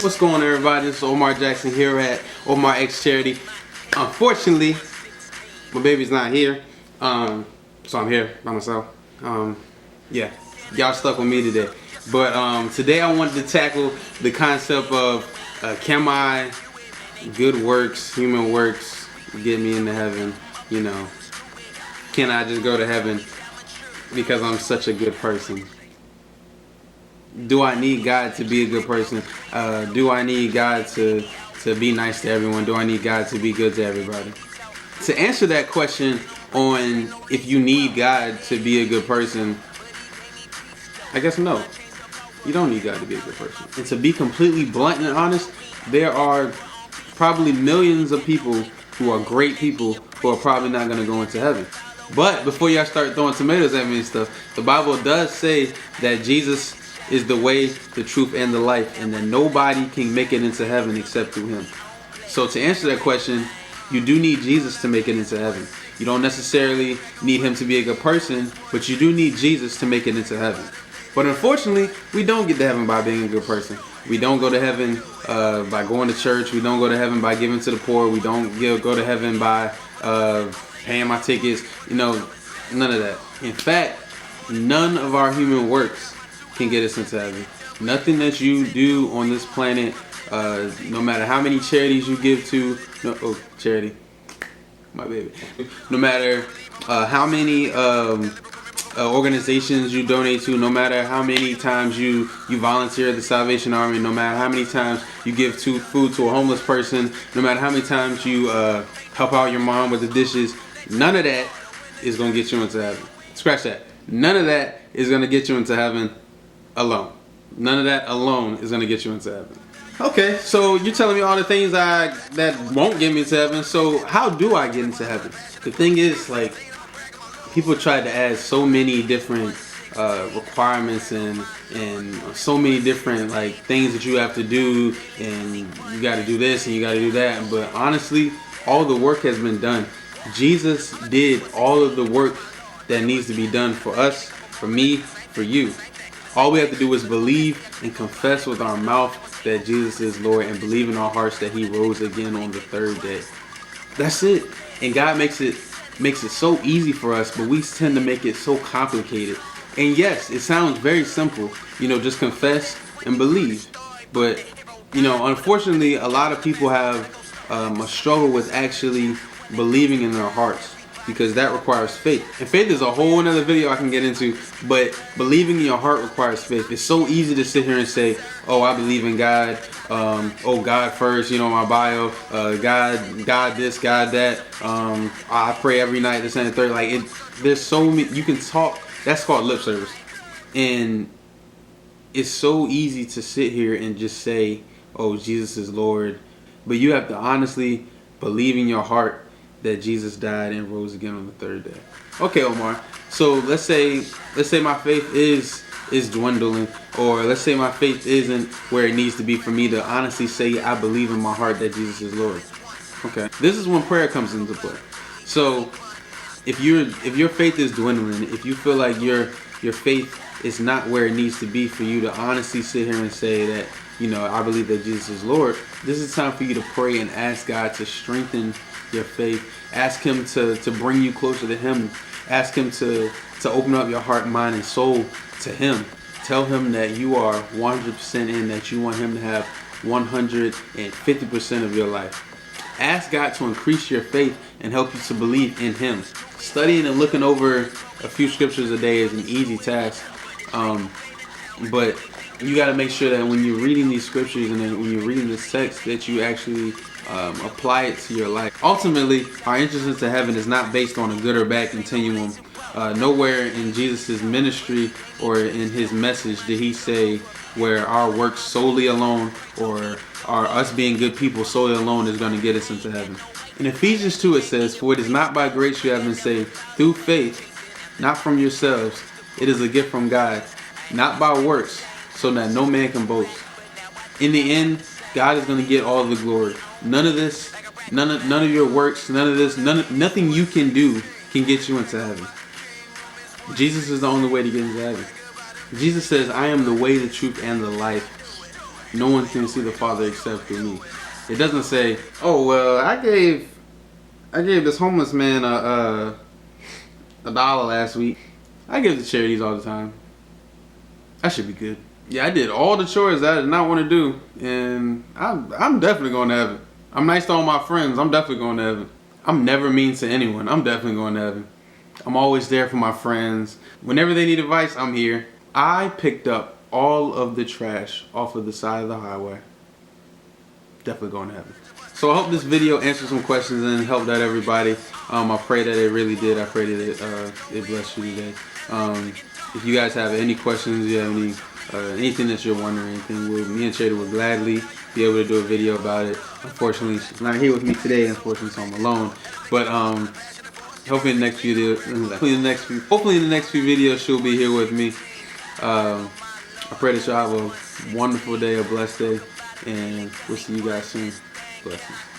What's going on, everybody? This is Omar Jackson here at Omar X Charity. Unfortunately, my baby's not here, so I'm here by myself. Yeah, y'all stuck with me today. But today I wanted to tackle the concept of can my good works, human works, get me into heaven? You know, can I just go to heaven because I'm such a good person? Do I need God to be a good person? Do I need God to be nice to everyone? Do I need God to be good to everybody? To answer that question on if you need God to be a good person, I guess no. You don't need God to be a good person. And to be completely blunt and honest, there are probably millions of people who are great people who are probably not going to go into heaven. But before y'all start throwing tomatoes at me and stuff, the Bible does say that Jesus is the way, the truth, and the life, and that nobody can make it into heaven except through him. So to answer that question, you do need Jesus to make it into heaven. You don't necessarily need him to be a good person, but you do need Jesus to make it into heaven. But unfortunately, we don't get to heaven by being a good person. We don't go to heaven by going to church. We don't go to heaven by giving to the poor. We don't go to heaven by paying my tickets. You know, none of that. In fact, none of our human works can get us into heaven. Nothing that you do on this planet, no matter how many charities you give to, charity, my baby. No matter how many organizations you donate to, no matter how many times you volunteer at the Salvation Army, no matter how many times you give food to a homeless person, no matter how many times you help out your mom with the dishes, none of that is going to get you into heaven. Scratch that. None of that is going to get you into heaven alone. None of that alone is going to get you into heaven. Okay, so you're telling me all the things that won't get me into heaven. So how do I get into heaven? The thing is, like, people try to add so many different requirements and so many different like things that you have to do, and you got to do this and you got to do that. But honestly, all the work has been done. Jesus did all of the work that needs to be done for us, for me, for you. All we have to do is believe and confess with our mouth that Jesus is Lord, and believe in our hearts that he rose again on the third day. That's it. And God makes it so easy for us, but we tend to make it so complicated. And yes, it sounds very simple, just confess and believe. But, unfortunately, a lot of people have a struggle with actually believing in their hearts, because that requires faith. And faith is a whole another video I can get into, but believing in your heart requires faith. It's so easy to sit here and say, oh, I believe in God. God first, my bio, God this, God that. I pray every night, this and the third. Like, there's so many, you can talk, that's called lip service. And it's so easy to sit here and just say, oh, Jesus is Lord. But you have to honestly believe in your heart that Jesus died and rose again on the third day. Okay, Omar. So let's say my faith is dwindling, or let's say my faith isn't where it needs to be for me to honestly say I believe in my heart that Jesus is Lord. Okay. This is when prayer comes into play. So if your faith is dwindling, if you feel like your faith is not where it needs to be for you to honestly sit here and say that, I believe that Jesus is Lord, this is time for you to pray and ask God to strengthen your faith. Ask him to bring you closer to him. Ask him to open up your heart, mind, and soul to him. Tell him that you are 100% in, that you want him to have 150% of your life. Ask God to increase your faith and help you to believe in him. Studying and looking over a few scriptures a day is an easy task, but you got to make sure that when you're reading these scriptures and then when you're reading this text, that you actually apply it to your life. Ultimately, our entrance into heaven is not based on a good or bad continuum. Nowhere in Jesus' ministry or in his message did he say where our works solely alone or us being good people solely alone is going to get us into heaven. In Ephesians 2 it says, for it is not by grace you have been saved through faith, not from yourselves. It is a gift from God, not by works, so that no man can boast. In the end, God is going to get all the glory. None of this, none of your works, none of this, nothing you can do can get you into heaven. Jesus is the only way to get into heaven. Jesus says, I am the way, the truth, and the life. no one can see the Father except through me. It doesn't say, oh well, I gave this homeless man $1 last week. I give to charities all the time. I should be good. Yeah, I did all the chores that I did not want to do, and I'm definitely going to heaven. I'm nice to all my friends. I'm definitely going to heaven. I'm never mean to anyone. I'm definitely going to heaven. I'm always there for my friends. Whenever they need advice, I'm here. I picked up all of the trash off of the side of the highway. Definitely going to heaven. So I hope this video answered some questions and helped out everybody. I pray that it really did. I pray that it blessed you today. If you guys have any questions, you have anything that you're wondering, me and Trader would gladly be able to do a video about it. Unfortunately, she's not here with me today. Unfortunately, so I'm alone. But hopefully in the next few videos, she'll be here with me. I pray that y'all have a wonderful day, a blessed day, and we'll see you guys soon. Blessings.